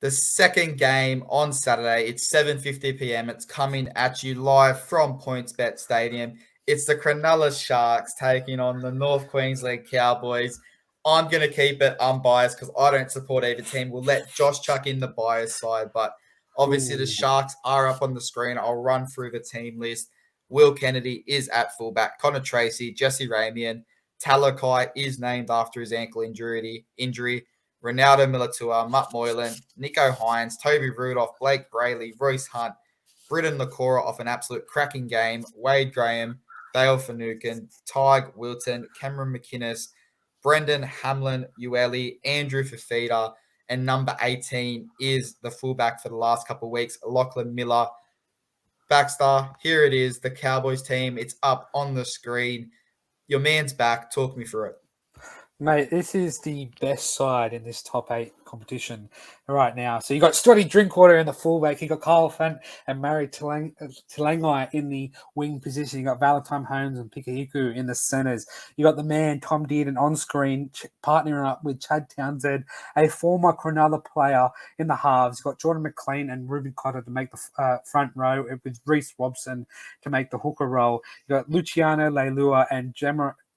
the second game on Saturday. It's 7:50 p.m. It's coming at you live from PointsBet Stadium. It's the Cronulla Sharks taking on the North Queensland Cowboys. I'm going to keep it unbiased because I don't support either team. We'll let Josh chuck in the biased side, but obviously the Sharks are up on the screen. I'll run through the team list. Will Kennedy is at fullback. Connor Tracy, Jesse Ramian, Talakai is named after his ankle injury. Ronaldo Milatua, Matt Moylan, Nico Hines, Toby Rudolph, Blake Brayley, Royce Hunt, Britton Nakora off an absolute cracking game, Wade Graham, Dale Finucane, Tyg Wilton, Cameron McInnes, Brendan Hamlin, Ueli, Andrew Fafita, and number 18 is the fullback for the last couple of weeks, Lachlan Miller. Baxter, here it is, the Cowboys team. It's up on the screen. Your man's back. Talk me through it. Mate, this is the best side in this top 8 competition right now. So you got Strutty Drinkwater in the fullback. You got Kyle Fant and Mary Talangai in the wing position. You got Valentine Holmes and Pikahiku in the centers. You got the man Tom Dearden on screen partnering up with Chad Townsend, a former Cronulla player in the halves. You got Jordan McLean and Ruben Cotter to make the front row with Reece Robson to make the hooker role. You got Luciano Leilua and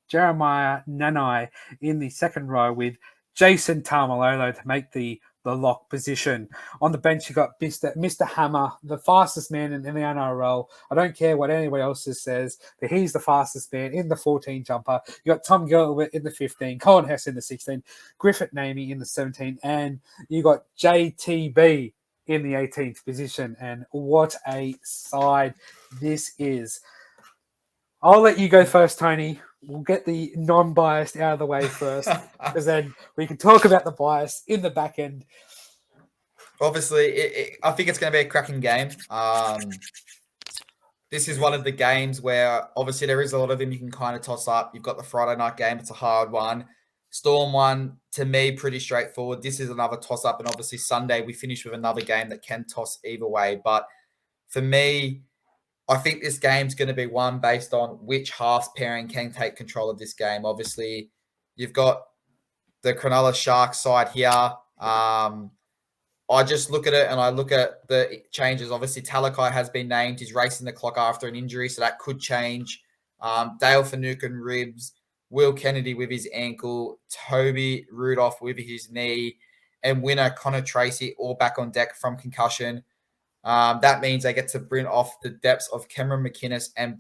Jeremiah Nanai in the second row with Jason Tamalolo to make the lock position. On the bench, you got Mr. Hammer, the fastest man in the NRL. I don't care what anybody else says, but he's the fastest man in the 14 jumper. You got Tom Gilbert in the 15, Colin Hess in the 16, Griffith Namey in the 17, and you got JTB in the 18th position. And what a side this is. I'll let you go first, Tony. We'll get the non-biased out of the way first, because then we can talk about the bias in the back end. Obviously, I think it's going to be a cracking game. This is one of the games where, obviously, there is a lot of them you can kind of toss up. You've got the Friday night game. It's a hard one. Storm one, to me, pretty straightforward. This is another toss-up, and obviously Sunday we finish with another game that can toss either way. But for me, I think this game's going to be one based on which halves pairing can take control of this game. Obviously, you've got the Cronulla Sharks side here. I just look at it and I look at the changes. Obviously, Talakai has been named. He's racing the clock after an injury, so that could change. Dale Finucane ribs, Will Kennedy with his ankle, Toby Rudolph with his knee, and winner Connor Tracy all back on deck from concussion. That means they get to bring off the depths of Cameron McInnes and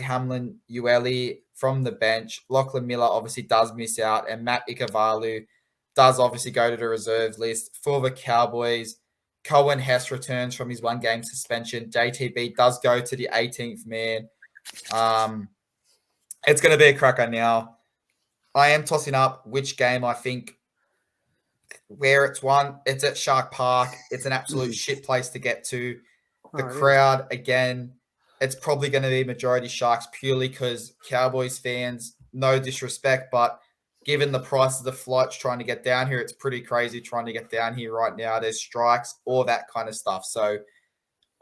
Hamlin, Ueli from the bench. Lachlan Miller obviously does miss out, and Matt Ikavalu does obviously go to the reserves list. For the Cowboys, Cohen Hess returns from his one-game suspension. JTB does go to the 18th man. It's going to be a cracker now. I am tossing up which game I think where it's won. It's at Shark Park. It's an absolute shit place to get to. The crowd, again, it's probably going to be majority Sharks purely because Cowboys fans, no disrespect, but given the price of the flights trying to get down here, it's pretty crazy trying to get down here right now. There's strikes, all that kind of stuff. So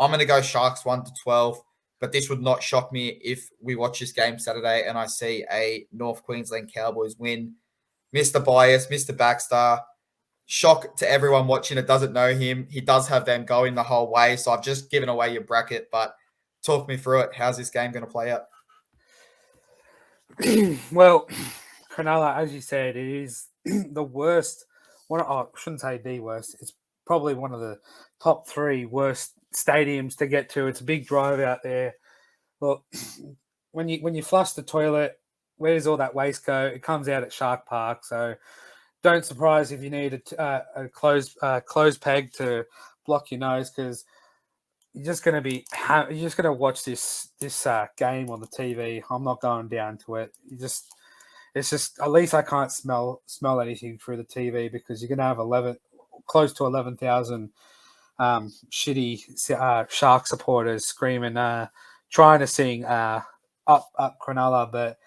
I'm going to go Sharks 1-12, but this would not shock me if we watch this game Saturday and I see a North Queensland Cowboys win. Mr. Bias, Mr. Baxter, shock to everyone watching that doesn't know him. He does have them going the whole way, so I've just given away your bracket, but talk me through it. How's this game going to play out? Well, Cronulla, as you said, it is the worst. I shouldn't say the worst. It's probably one of the top 3 worst stadiums to get to. It's a big drive out there. Look, when you flush the toilet, where does all that waste go? It comes out at Shark Park. So don't surprise if you need a closed peg to block your nose, because you're just going to watch this game on the TV. I'm not going down to it. It's just at least I can't smell anything through the TV, because you're going to have close to 11,000 shitty Shark supporters screaming, trying to sing up Cronulla. But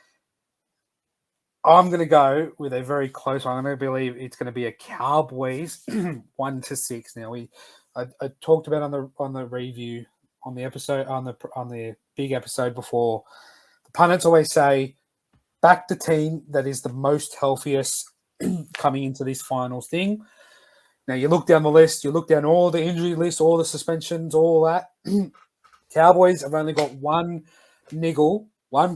I'm going to go with a very close one. I'm going to believe it's going to be a Cowboys 1-6. Now I talked about on the review on the episode on the big episode before. The pundits always say, back the team that is the most healthiest coming into this finals thing. Now you look down the list, you look down all the injury lists, all the suspensions, all that. Cowboys have only got one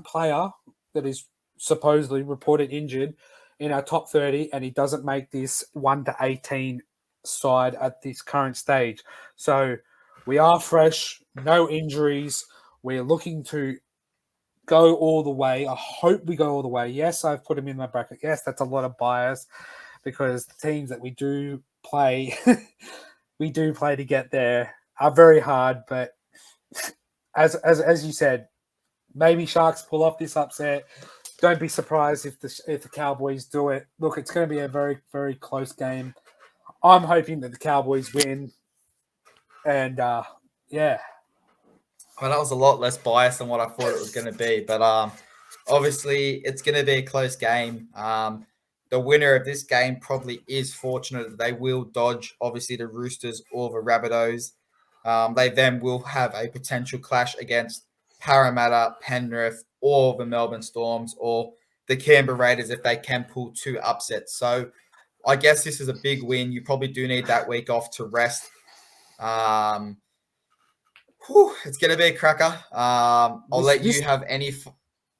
player that is supposedly reported injured in our top 30, and he doesn't make this 1-18 side at this current stage. So we are fresh, no injuries. We're looking to go all the way. I hope we go all the way. Yes, I've put him in my bracket. Yes, that's a lot of bias because the teams that we do play, we do play to get there are very hard. But as you said, maybe Sharks pull off this upset. Don't be surprised if the Cowboys do it. Look, it's going to be a very, very close game. I'm hoping that the Cowboys win. And yeah. Well, that was a lot less biased than what I thought it was going to be. But obviously, it's going to be a close game. The winner of this game probably is fortunate that they will dodge, obviously, the Roosters or the Rabbitohs. They then will have a potential clash against Parramatta, Penrith, or the Melbourne Storms, or the Canberra Raiders if they can pull 2 upsets. So I guess this is a big win. You probably do need that week off to rest. It's going to be a cracker. I'll let you have any.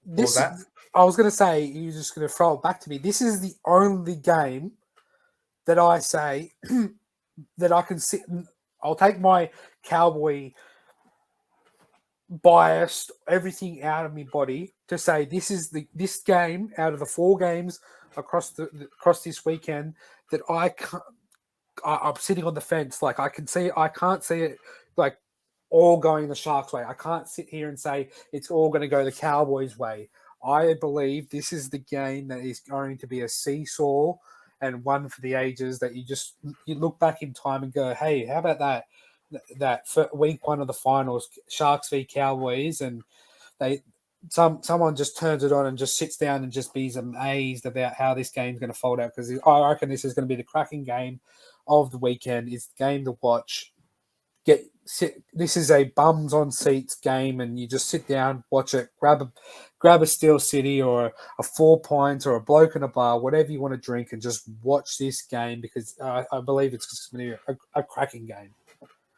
What was that? I was going to say, you're just going to throw it back to me. This is the only game that I say that I can sit. I'll take my Cowboy biased everything out of my body to say this is this game out of the 4 games across this weekend that I'm sitting on the fence. Like I can't see it like all going the Sharks' way. I can't sit here and say it's all going to go the Cowboys' way. I believe this is the game that is going to be a seesaw and one for the ages that you look back in time and go, hey, how about that for week 1 of the finals, Sharks v Cowboys, and someone just turns it on and just sits down and just be amazed about how this game's going to fold out, because I reckon this is going to be the cracking game of the weekend. It's the game to watch. This is a bums on seats game, and you just sit down, watch it, grab a Steel City or a 4 Pints or a bloke in a bar, whatever you want to drink, and just watch this game, because I believe it's just going to be a cracking game.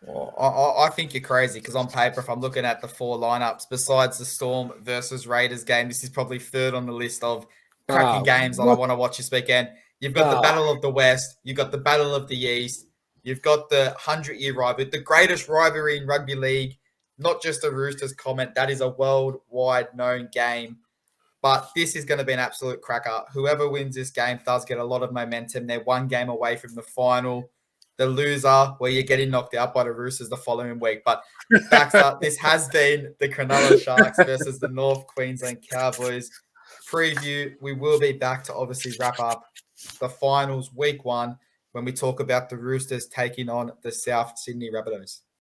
Well, I think you're crazy, because on paper, if I'm looking at the 4 lineups, besides the Storm versus Raiders game, this is probably 3rd on the list of cracking games that I want to watch this weekend. You've got the Battle of the West, you've got the Battle of the East, you've got the 100-year rivalry, the greatest rivalry in rugby league, not just a Roosters comment. That is a worldwide known game. But this is going to be an absolute cracker. Whoever wins this game does get a lot of momentum. They're 1 game away from the final. The loser, where you're getting knocked out by the Roosters the following week. But Baxter, this has been the Cronulla Sharks versus the North Queensland Cowboys preview. We will be back to obviously wrap up the finals week 1 when we talk about the Roosters taking on the South Sydney Rabbitohs.